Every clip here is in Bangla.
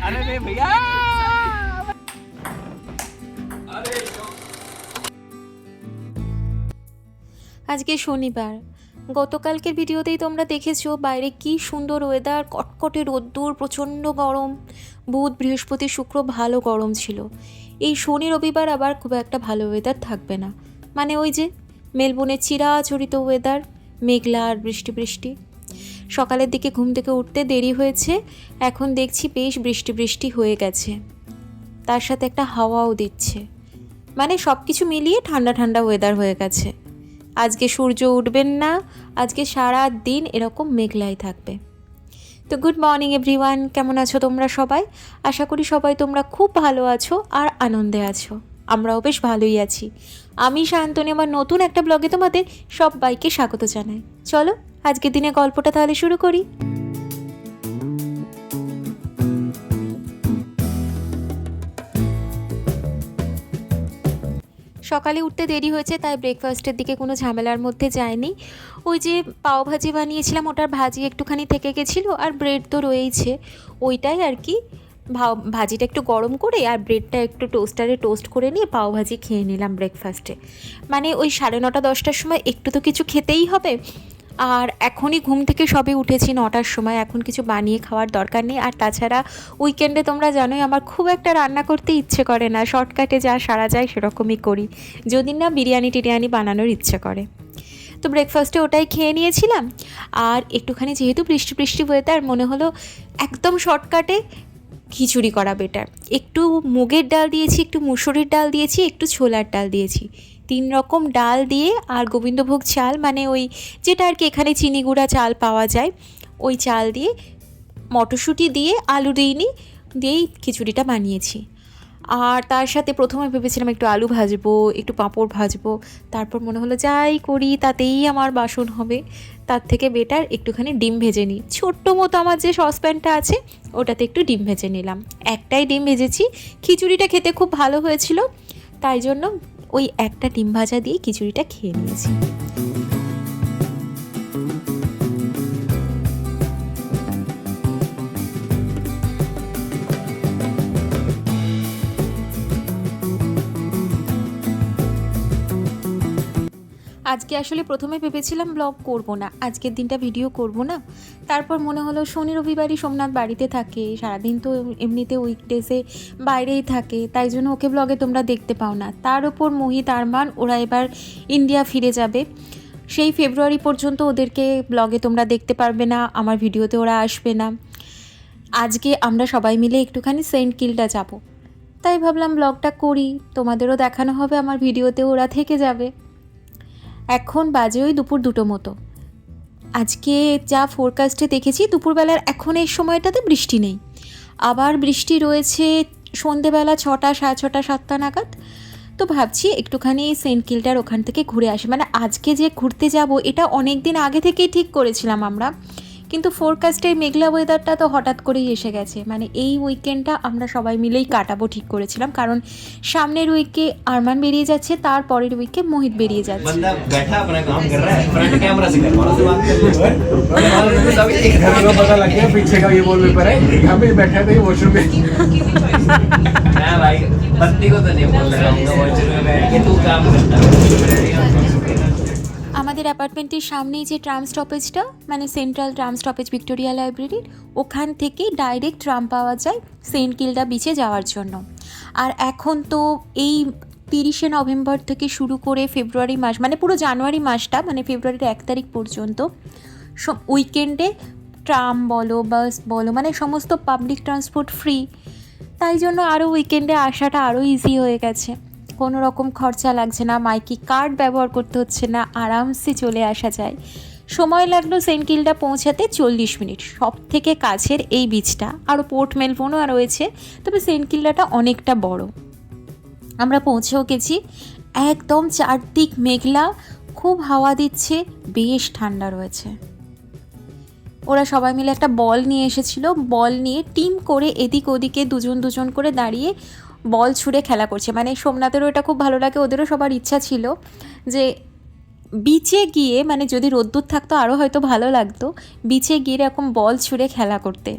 अरे रे भैया আজকে শনিবার। গতকালকের ভিডিওতেই তোমরা দেখেছো বাইরে কি সুন্দর ওয়েদার, কটকটে রোদ্দুর, প্রচণ্ড গরম। বুধ বৃহস্পতি শুক্র ভালো গরম ছিল। এই শনি রবিবার আবার খুব একটা ভালো ওয়েদার থাকবে না, মানে ওই যে মেলবোর্নের চিরাচরিত ওয়েদার, মেঘলা আর বৃষ্টি বৃষ্টি। সকালের দিকে ঘুম থেকে উঠতে দেরি হয়েছে, এখন দেখছি বেশ বৃষ্টি বৃষ্টি হয়ে গেছে, তার সাথে একটা হাওয়াও দিচ্ছে, মানে সব কিছু মিলিয়ে ঠান্ডা ঠান্ডা ওয়েদার হয়ে গেছে। আজকে সূর্য উঠবেন না, আজকে সারা দিন এরকম মেঘলাই থাকবে। তো গুড মর্নিং এভরিওয়ান, কেমন আছো তোমরা সবাই? আশা করি সবাই তোমরা খুব ভালো আছো আর আনন্দে আছো। আমরাও বেশ ভালোই আছি। আমি সায়ন্তনী, আমার নতুন একটা ব্লগে তোমাদের সবাইকে স্বাগত জানাই। চলো আজকের দিনে গল্পটা তাহলে শুরু করি। সকালে উঠতে দেরি হয়েছে, তাই ব্রেকফাস্টের দিকে কোনো ঝামেলার মধ্যে যায়নি। ওই যে পাওভাজি বানিয়েছিলাম, ওটার ভাজি একটুখানি থেকে গেছিলো, আর ব্রেড তো রয়েইছে, ওইটাই আর কি। ভাজিটা একটু গরম করে আর ব্রেডটা একটু টোস্টারে টোস্ট করে নিয়ে পাওভাজি খেয়ে নিলাম ব্রেকফাস্টে। মানে ওই 9:30 10টার সময় একটু তো কিছু খেতেই হবে। আর এখনই ঘুম থেকে সবে উঠেছি 9টার সময়, এখন কিছু বানিয়ে খাওয়ার দরকার নেই। আর তাছাড়া উইকেন্ডে তোমরা জানোই আমার খুব একটা রান্না করতে ইচ্ছে করে না, শর্টকাটে যা সারা যায় সেরকমই করি, যদি না বিরিয়ানি টিরিয়ানি বানানোর ইচ্ছে করে। তো ব্রেকফাস্টে ওটাই খেয়ে নিয়েছিলাম। আর একটুখানি যেহেতু বৃষ্টি বৃষ্টি ওয়েদার, মনে হলো একদম শর্টকাটে খিচুড়ি করা বেটার। একটু মুগের ডাল দিয়েছি, একটু মুসুরির ডাল দিয়েছি, একটু ছোলার ডাল দিয়েছি, 3 রকম ডাল দিয়ে, আর গোবিন্দভোগ চাল, মানে ওই যেটা আর কি এখানে চিনি গুঁড়া চাল পাওয়া যায়, ওই চাল দিয়ে, মটরশুঁটি দিয়ে, আলু দিইনি, দিয়েই খিচুড়িটা বানিয়েছি। আর তার সাথে প্রথমে ভেবেছিলাম একটু আলু ভাজবো, একটু পাঁপড় ভাজবো, তারপর মনে হলো যাই করি তাতেই আমার বাসন হবে, তার থেকে বেটার একটুখানি ডিম ভেজে নিই। ছোট্ট মতো আমার যে সসপ্যানটা আছে ওটাতে একটু ডিম ভেজে নিলাম, একটাই ডিম ভেজেছি। খিচুড়িটা খেতে খুব ভালো হয়েছিল, তাই জন্য ওই একটা ডিম ভাজা দিয়ে খিচুড়িটা খেয়ে নিয়েছি। আজকে আসলে প্রথমে ভেবেছিলাম ব্লগ করব না, আজকের দিনটা ভিডিও করব না। তারপর মনে হলো শনি রবিবারই সোমনাথ বাড়িতে থাকে, সারাদিন তো এমনিতে উইকডেজে বাইরেই থাকে, তাই জন্য ওকে ব্লগে তোমরা দেখতে পাও না। তার ওপর মোহিত আরমান ওরা এবার ইন্ডিয়া ফিরে যাবে, সেই ফেব্রুয়ারি পর্যন্ত ওদেরকে ব্লগে তোমরা দেখতে পারবে না, আমার ভিডিওতে ওরা আসবে না। আজকে আমরা সবাই মিলে একটুখানি সেন্ট কিল্ডা যাব, তাই ভাবলাম ব্লগটা করি, তোমাদেরও দেখানো হবে, আমার ভিডিওতে ওরা থেকে যাবে। এখন বাজে ওই দুপুর 2টো মতো। আজকে যা ফোরকাস্টে দেখেছি দুপুরবেলার এখন এই সময়টাতে বৃষ্টি নেই, আবার বৃষ্টি রয়েছে সন্ধেবেলা 6টা 6:30 7টা নাগাদ। তো ভাবছি একটুখানি সেন্ট কিল্ডার ওখান থেকে ঘুরে আসি, মানে আজকে যে ঘুরতে যাব এটা অনেক দিন আগে থেকেই ঠিক করেছিলাম আমরা, কিন্তু ফোরকাস্টের মেঘলা ওয়েদারটা তো হঠাৎ করেই এসে গেছে। মানে এই উইকেন্ডটা আমরা সবাই মিলেই কাটাবো ঠিক করেছিলাম, কারণ সামনের উইকে আরমান বেরিয়ে যাচ্ছে, তার পরের উইকে মোহিত বেরিয়ে যাচ্ছে। আমাদের অ্যাপার্টমেন্টের সামনেই যে ট্রাম স্টপেজটা, মানে সেন্ট্রাল ট্রাম স্টপেজ ভিক্টোরিয়া লাইব্রেরির, ওখান থেকে ডাইরেক্ট ট্রাম পাওয়া যায় সেন্ট কিল্ডা বিচে যাওয়ার জন্য। আর এখন তো এই 30শে নভেম্বর থেকে শুরু করে ফেব্রুয়ারি মাস, মানে পুরো জানুয়ারি মাসটা, মানে ফেব্রুয়ারির 1 তারিখ পর্যন্ত উইকেন্ডে ট্রাম বলো বাস বলো, মানে সমস্ত পাবলিক ট্রান্সপোর্ট ফ্রি, তাই জন্য আরও উইকেন্ডে আসাটা আরও ইজি হয়ে গেছে, কোনো রকম খরচা লাগছে না, মাইকি কার্ড ব্যবহার করতে হচ্ছে না, আরামসে চলে আসা যায়। সময় লাগলো সেন্ট কিল্ডা পৌঁছাতে 40 মিনিট। সব থেকে কাছের এই বিচটা, আরও পোর্ট মেলবোর্নও রয়েছে, তবে সেন্ট কিল্ডাটা অনেকটা বড়। আমরা পৌঁছেও গেছি, একদম চারদিক মেঘলা, খুব হাওয়া দিচ্ছে, বেশ ঠান্ডা রয়েছে। ওরা সবাই মিলে একটা বল নিয়ে এসেছিল, বল নিয়ে টিম করে এদিক ওদিকে দুজন দুজন করে দাঁড়িয়ে বল ছুঁড়ে খেলা করছে। মানে সোমনাথেরও এটা খুব ভালো লাগে, ওদেরও সবার ইচ্ছা ছিল যে বিচে গিয়ে, মানে যদি রোদ্দুর থাকতো আরও হয়তো ভালো লাগতো, বিচে গিয়ে এরকম বল ছুঁড়ে খেলা করতে।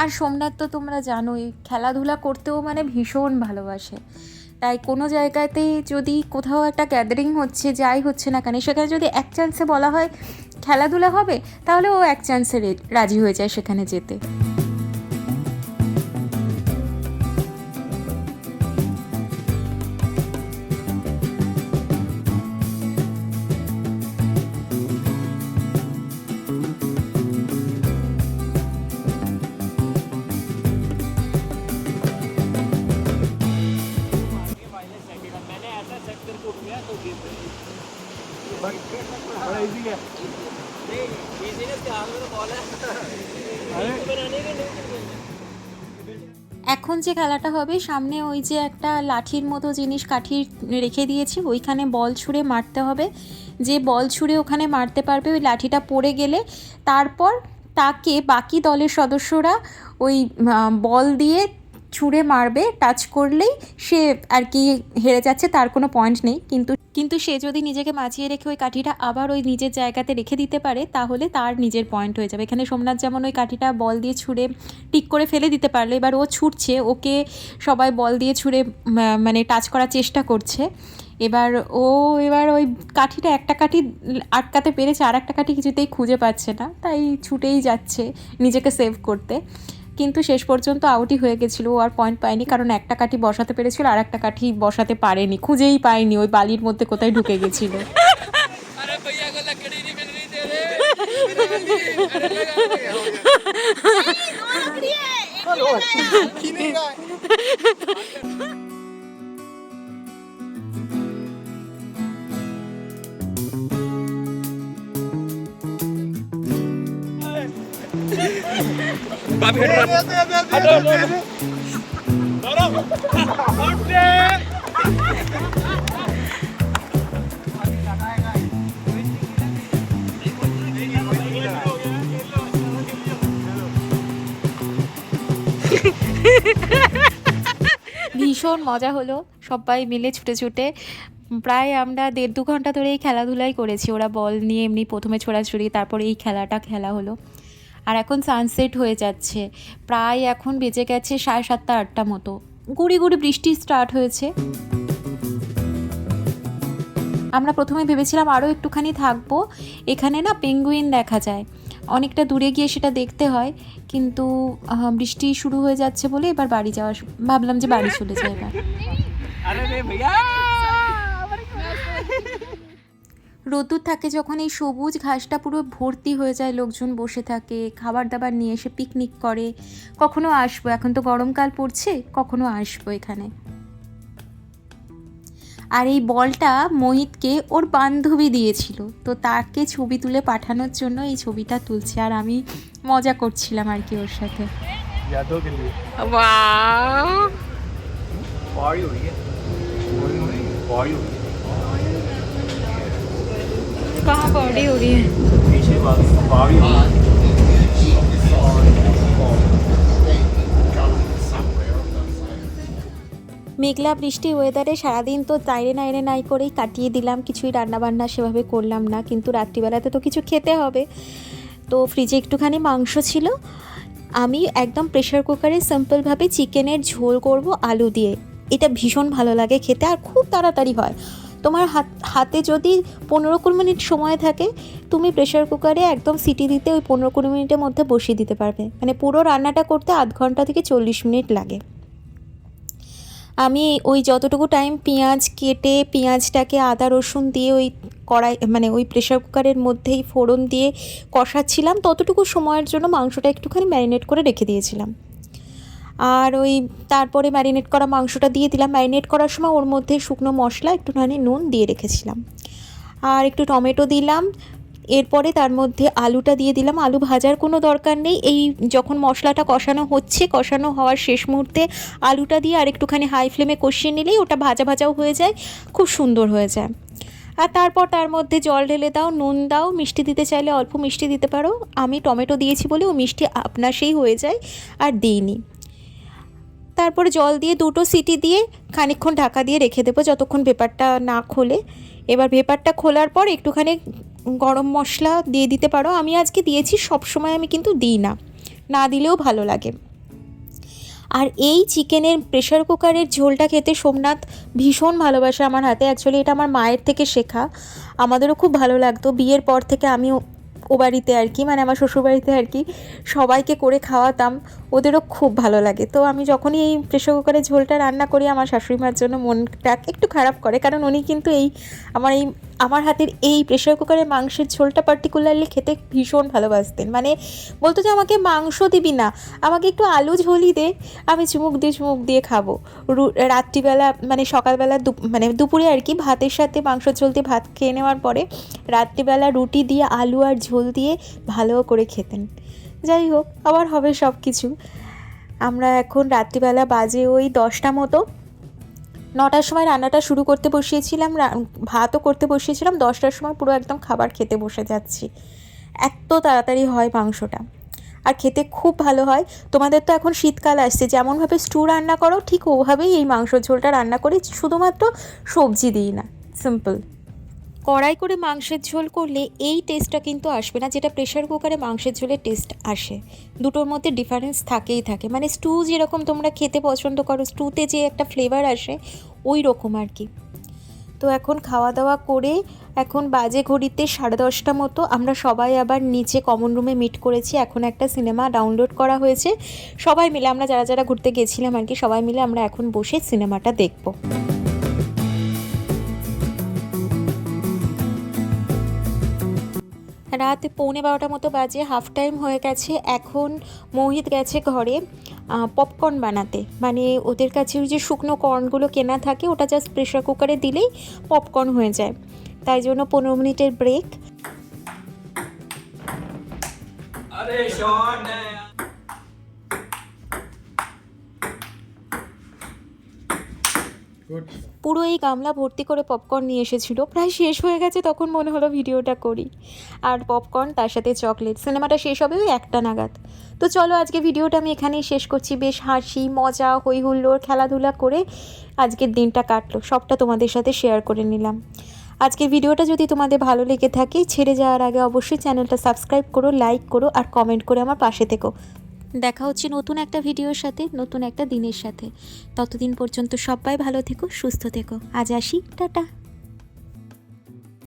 আর সোমনাথ তো তোমরা জানোই খেলাধুলা করতেও মানে ভীষণ ভালোবাসে। তাই কোনো জায়গাতে যদি কোথাও একটা গ্যাদারিং হচ্ছে, যাই হচ্ছে না কেন, সেখানে যদি এক চান্সে বলা হয় খেলাধুলা হবে, তাহলে ও এক চান্সে রাজি হয়ে যায় সেখানে যেতে। এখন যে খেলাটা হবে, সামনে ওই যে একটা লাঠির মতো জিনিস কাঠি রেখে দিয়েছি, ওইখানে বল ছুঁড়ে মারতে হবে। যে বল ছুঁড়ে ওখানে মারতে পারবে, ওই লাঠিটা পড়ে গেলে তারপর তাকে বাকি দলের সদস্যরা ওই বল দিয়ে ছুঁড়ে মারবে, টাচ করলেই সে আর কি হেরে যাচ্ছে, তার কোনো পয়েন্ট নেই। কিন্তু সে যদি নিজেকে বাঁচিয়ে রেখে ওই কাঠিটা আবার ওই নিজের জায়গাতে রেখে দিতে পারে, তাহলে তার নিজের পয়েন্ট হয়ে যাবে। এখানে সোমনাথ যেমন ওই কাঠিটা বল দিয়ে ছুঁড়ে টিক করে ফেলে দিতে পারলো, এবার ও ছুটছে, ওকে সবাই বল দিয়ে ছুঁড়ে মানে টাচ করার চেষ্টা করছে। এবার ওই কাঠিটা, একটা কাঠি আটকাতে পেরেছে, আর একটা কাঠি কিছুতেই খুঁজে পাচ্ছে না, তাই ছুটেই যাচ্ছে নিজেকে সেভ করতে। কিন্তু শেষ পর্যন্ত আউটই হয়ে গেছিলো, ও আর পয়েন্ট পায়নি, কারণ একটা কাঠি বসাতে পেরেছিল, আর একটা কাঠি বসাতে পারেনি, খুঁজেই পায়নি, ওই বালির মধ্যে কোথায় ঢুকে গেছিলো। ভীষণ মজা হলো, সবাই মিলে ছুটে ছুটে প্রায় আমরা 1.5-2 ঘন্টা ধরে এই খেলাধুলাই করেছি। ওরা বল নিয়ে এমনি প্রথমে ছোড়াছুড়ি, তারপরে এই খেলাটা খেলা হলো। আর এখন সানসেট হয়ে যাচ্ছে, প্রায় এখন বেজে গেছে 7:30-8টা মতো, গুড়ি গুড়ি বৃষ্টি স্টার্ট হয়েছে। আমরা প্রথমে ভেবেছিলাম আরও একটুখানি থাকবো, এখানে না পেঙ্গুইন দেখা যায়, অনেকটা দূরে গিয়ে সেটা দেখতে হয়, কিন্তু বৃষ্টি শুরু হয়ে যাচ্ছে বলে এবার বাড়ি যাওয়া, ভাবলাম যে বাড়ি চলে যাই এবার। রোদ্দুর থাকে যখন, এই সবুজ ঘাসটা পুরো ভর্তি হয়ে যায়, লোকজন বসে থাকে, খাবার দাবার নিয়ে এসে পিকনিক করে। কখনো আসবো, এখন তো গরমকাল পড়ছে, কখনো আসবো এখানে। আর এই বলটা মোহিতকে ওর বান্ধবী দিয়েছিল, তো তাকে ছবি তুলে পাঠানোর জন্য এই ছবিটা তুলছে, আর আমি মজা করছিলাম আর কি ওর সাথে। कहाँ बॉडी हो रही है? মেঘলা বৃষ্টি ওয়েদারে সারাদিন তো তাইরে নাইরে নাই করেই কাটিয়ে দিলাম, কিছুই রান্নাবান্না সেভাবে করলাম না, কিন্তু রাত্রিবেলাতে তো কিছু খেতে হবে। তো ফ্রিজে একটুখানি মাংস ছিল, আমি একদম প্রেশার কুকারে সিম্পলভাবে চিকেনের ঝোল করব আলু দিয়ে। এটা ভীষণ ভালো লাগে খেতে, আর খুব তাড়াতাড়ি হয়। তোমার হাতে যদি 15-20 মিনিট সময় থাকে, তুমি প্রেশার কুকারে একদম সিটি দিতে ওই 15-20 মিনিটের মধ্যে বসিয়ে দিতে পারবে। মানে পুরো রান্নাটা করতে 0.5 ঘন্টা থেকে 40 মিনিট লাগে। আমি ওই যতটুকু টাইম পেঁয়াজ কেটে, পেঁয়াজটাকে আদা রসুন দিয়ে ওই কড়াই, মানে ওই প্রেশার কুকারের মধ্যেই ফোড়ন দিয়ে কষাচ্ছিলাম, ততটুকু সময়ের জন্য মাংসটা একটুখানি ম্যারিনেট করে রেখে দিয়েছিলাম। আর ওই তারপরে ম্যারিনেট করা মাংসটা দিয়ে দিলাম। ম্যারিনেট করার সময় ওর মধ্যে শুকনো মশলা, একটুখানি নুন দিয়ে রেখেছিলাম, আর একটু টমেটো দিলাম। এরপরে তার মধ্যে আলুটা দিয়ে দিলাম। আলু ভাজার কোনো দরকার নেই, এই যখন মশলাটা কষানো হচ্ছে, কষানো হওয়ার শেষ মুহূর্তে আলুটা দিয়ে আর একটুখানি হাই ফ্লেমে কষিয়ে নিলেই ওটা ভাজা ভাজাও হয়ে যায়, খুব সুন্দর হয়ে যায়। আর তারপর তার মধ্যে জল ঢেলে দাও, নুন দাও, মিষ্টি দিতে চাইলে অল্প মিষ্টি দিতে পারো। আমি টমেটো দিয়েছি বলে ও মিষ্টি আপনাসেই হয়ে যায়, আর দিইনি। তারপরে জল দিয়ে 2টো সিটি দিয়ে খানিকক্ষণ ঢাকা দিয়ে রেখে দেবো, যতক্ষণ পেপারটা না খোলে। এবার ভেপারটা খোলার পর একটুখানি গরম মশলা দিয়ে দিতে পারো। আমি আজকে দিয়েছি, সব সময় আমি কিন্তু দিই না, না দিলেও ভালো লাগে। আর এই চিকেনের প্রেশার কুকারের ঝোলটা খেতে সোমনাথ ভীষণ ভালোবাসে আমার হাতে। অ্যাকচুয়ালি এটা আমার মায়ের থেকে শেখা, আমাদেরও খুব ভালো লাগতো। বিয়ের পর থেকে আমি ও বাড়িতে আর কি, মানে আমার শ্বশুরবাড়িতে আর কি, সবাইকে করে খাওয়াতাম, ওদেরও খুব ভালো লাগে। তো আমি যখনই এই প্রেশার কুকারের ঝোলটা রান্না করি আমার শাশুড়ি মার জন্য মনটা একটু খারাপ করে, কারণ উনি কিন্তু আমার হাতের এই প্রেশার কুকারের মাংসের ঝোলটা পার্টিকুলারলি খেতে ভীষণ ভালোবাসতেন। মানে বলতো যে আমাকে মাংস দিবি না, আমাকে একটু আলু ঝোলই দে, আমি চুমুক দিয়ে খাবো। রাত্রিবেলা মানে সকালবেলা মানে দুপুরে আর কি ভাতের সাথে মাংস ঝোল দিয়ে ভাত খেয়ে নেওয়ার পরে রাত্রিবেলা রুটি দিয়ে আলু আর ঝোল দিয়ে ভালো করে খেতেন। যাই হোক, আবার হবে সব কিছু। আমরা এখন রাত্রিবেলা বাজে ওই 10টা মতো, 9টার সময় রান্নাটা শুরু করতে বসিয়েছিলাম, ভাতও করতে বসিয়েছিলাম, 10টার সময় পুরো একদম খাবার খেতে বসে যাচ্ছি। এত তাড়াতাড়ি হয় মাংসটা, আর খেতে খুব ভালো হয়। তোমাদের তো এখন শীতকাল আসছে, যেমনভাবে স্টু রান্না করো ঠিক ওভাবেই এই মাংস ঝোলটা রান্না করি, শুধুমাত্র সবজি দিই না, সিম্পল। কড়াই করে মাংসের ঝোল করলে এই টেস্টটা কিন্তু আসবে না যেটা প্রেশার কুকারে মাংসের ঝোলের টেস্ট আসে। দুটোর মধ্যে ডিফারেন্স থাকেই থাকে। মানে স্টু যেরকম তোমরা খেতে পছন্দ করো, স্টুতে যে একটা ফ্লেভার আসে ওই রকম আর কি। তো এখন খাওয়া দাওয়া করে এখন বাজে ঘড়িতে 10:30 মতো, আমরা সবাই আবার নিচে কমন রুমে মিট করেছি। এখন একটা সিনেমা ডাউনলোড করা হয়েছে, সবাই মিলে আমরা যারা যারা ঘুরতে গেছিলাম আর কি, সবাই মিলে আমরা এখন বসে সিনেমাটা দেখব। রাত 11:15 মতো বাজে, হাফ টাইম হয়ে গেছে। এখন মোহিত গেছে ঘরে পপকর্ন বানাতে। মানে ওদের কাছে ওই যে শুকনো কর্নগুলো কেনা থাকে, ওটা জাস্ট প্রেশার কুকারে দিলেই পপকর্ন হয়ে যায়, তাই জন্য 15 মিনিটের ব্রেক। পুরো এই গামলা ভর্তি করে পপকর্ন নিয়ে এসেছিলো, প্রায় শেষ হয়ে গেছে, তখন মনে হলো ভিডিওটা করি। আর পপকর্ন তার সাথে চকলেট। সিনেমাটা শেষ হবে ওই 1টা নাগাদ। তো চলো আজকে ভিডিওটা আমি এখানেই শেষ করছি। বেশ হাসি মজা হই হুল্লোড় খেলাধুলা করে আজকের দিনটা কাটলো, সবটা তোমাদের সাথে শেয়ার করে নিলাম। আজকের ভিডিওটা যদি তোমাদের ভালো লেগে থাকে, ছেড়ে যাওয়ার আগে অবশ্যই চ্যানেলটা সাবস্ক্রাইব করো, লাইক করো আর কমেন্ট করে আমার পাশে থেকো। দেখা হচ্ছে নতুন একটা ভিডিওর সাথে, নতুন একটা দিনের সাথে। ততদিন পর্যন্ত সবাই ভালো থেকো, সুস্থ থেকো। আজ আসি, টাটা।